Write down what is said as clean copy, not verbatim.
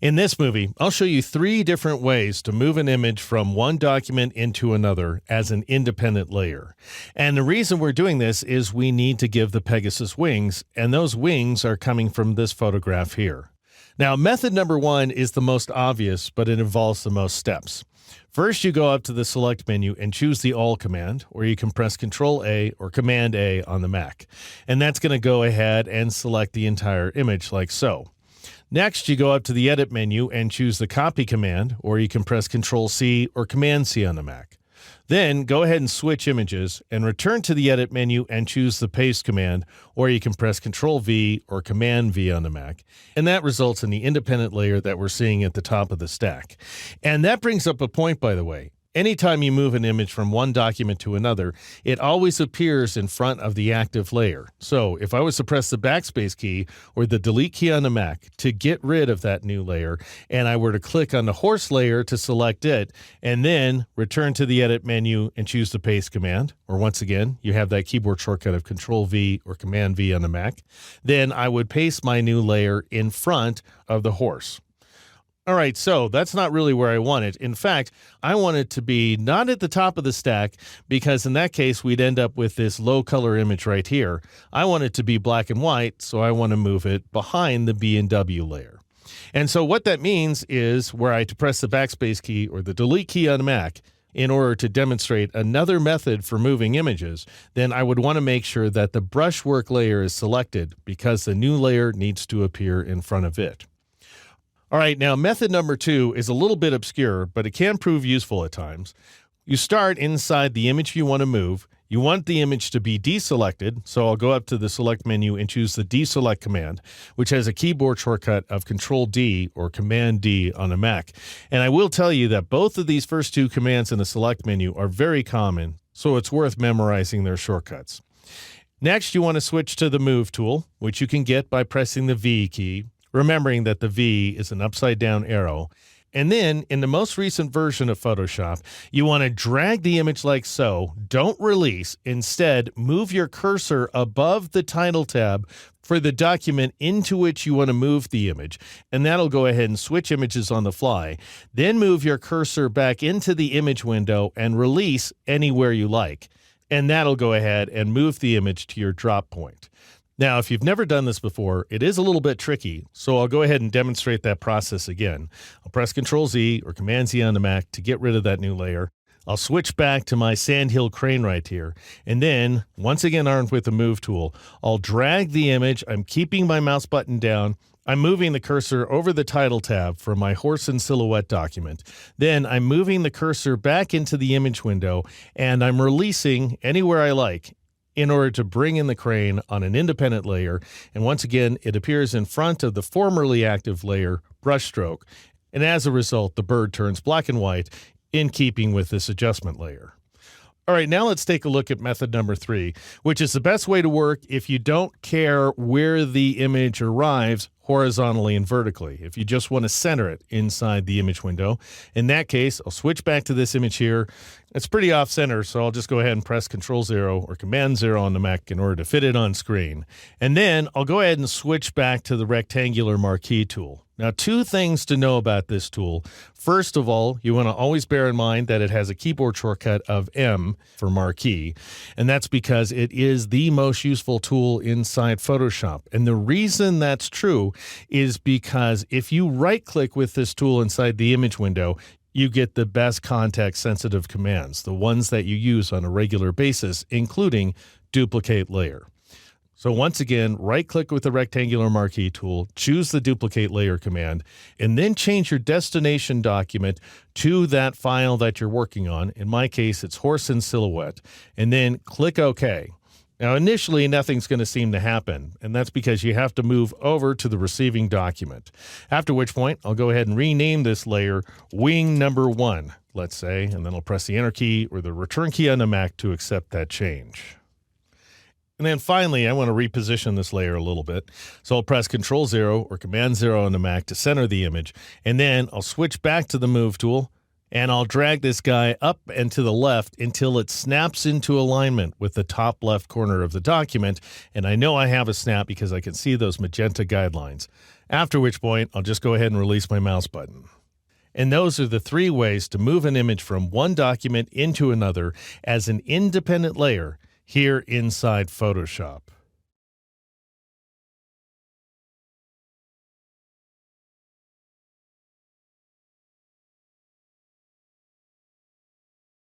In this movie, I'll show you 3 different ways to move an image from one document into another as an independent layer. And the reason we're doing this is we need to give the Pegasus wings, and those wings are coming from this photograph here. Now, method number 1 is the most obvious, but it involves the most steps. First, you go up to the Select menu and choose the All command, or you can press Control-A or Command-A on the Mac. And that's going to go ahead and select the entire image like so. Next, you go up to the Edit menu and choose the Copy command, or you can press Control-C or Command-C on the Mac. Then go ahead and switch images and return to the Edit menu and choose the Paste command, or you can press Control-V or Command-V on the Mac. And that results in the independent layer that we're seeing at the top of the stack. And that brings up a point, by the way. Anytime you move an image from one document to another, it always appears in front of the active layer. So if I was to press the backspace key or the delete key on the Mac to get rid of that new layer, and I were to click on the horse layer to select it, and then return to the Edit menu and choose the Paste command, or once again, you have that keyboard shortcut of Control-V or Command-V on the Mac, then I would paste my new layer in front of the horse. All right, so that's not really where I want it. In fact, I want it to be not at the top of the stack, because in that case, we'd end up with this low color image right here. I want it to be black and white, so I want to move it behind the B and W layer. And so what that means is, were I to press the backspace key or the delete key on Mac in order to demonstrate another method for moving images, then I would want to make sure that the brushwork layer is selected, because the new layer needs to appear in front of it. All right, now method number 2 is a little bit obscure, but it can prove useful at times. You start inside the image you want to move. You want the image to be deselected, so I'll go up to the Select menu and choose the Deselect command, which has a keyboard shortcut of Control-D or Command-D on a Mac. And I will tell you that both of these first 2 commands in the Select menu are very common, so it's worth memorizing their shortcuts. Next, you want to switch to the Move tool, which you can get by pressing the V key, remembering that the V is an upside-down arrow. And then, in the most recent version of Photoshop, you want to drag the image like so. Don't release. Instead, move your cursor above the Title tab for the document into which you want to move the image, and that'll go ahead and switch images on the fly. Then move your cursor back into the image window and release anywhere you like, and that'll go ahead and move the image to your drop point. Now, if you've never done this before, it is a little bit tricky, so I'll go ahead and demonstrate that process again. I'll press Control-Z or Command-Z on the Mac to get rid of that new layer. I'll switch back to my Sandhill crane right here, and then, once again armed with the Move tool, I'll drag the image. I'm keeping my mouse button down. I'm moving the cursor over the Title tab for my horse and silhouette document. Then I'm moving the cursor back into the image window, and I'm releasing anywhere I like, in order to bring in the crane on an independent layer. And once again, it appears in front of the formerly active layer, brushstroke. And as a result, the bird turns black and white, in keeping with this adjustment layer. All right, now let's take a look at method number 3, which is the best way to work if you don't care where the image arrives horizontally and vertically. If you just want to center it inside the image window. In that case, I'll switch back to this image here. It's pretty off center, so I'll just go ahead and press Control-0 or Command-0 on the Mac in order to fit it on screen. And then I'll go ahead and switch back to the rectangular marquee tool. Now, 2 things to know about this tool. First of all, you want to always bear in mind that it has a keyboard shortcut of M for marquee, and that's because it is the most useful tool inside Photoshop. And the reason that's true is because if you right-click with this tool inside the image window, you get the best context-sensitive commands, the ones that you use on a regular basis, including Duplicate Layer. So once again, right-click with the rectangular marquee tool, choose the Duplicate Layer command, and then change your destination document to that file that you're working on. In my case, it's Horse and Silhouette, and then click OK. Now, initially, nothing's going to seem to happen, and that's because you have to move over to the receiving document, after which point I'll go ahead and rename this layer Wing Number 1, let's say, and then I'll press the Enter key or the Return key on the Mac to accept that change. And then finally, I want to reposition this layer a little bit. So I'll press Control-0 or Command-0 on the Mac to center the image, and then I'll switch back to the Move tool, and I'll drag this guy up and to the left until it snaps into alignment with the top left corner of the document. And I know I have a snap because I can see those magenta guidelines. After which point, I'll just go ahead and release my mouse button. And those are the 3 ways to move an image from one document into another as an independent layer here inside Photoshop.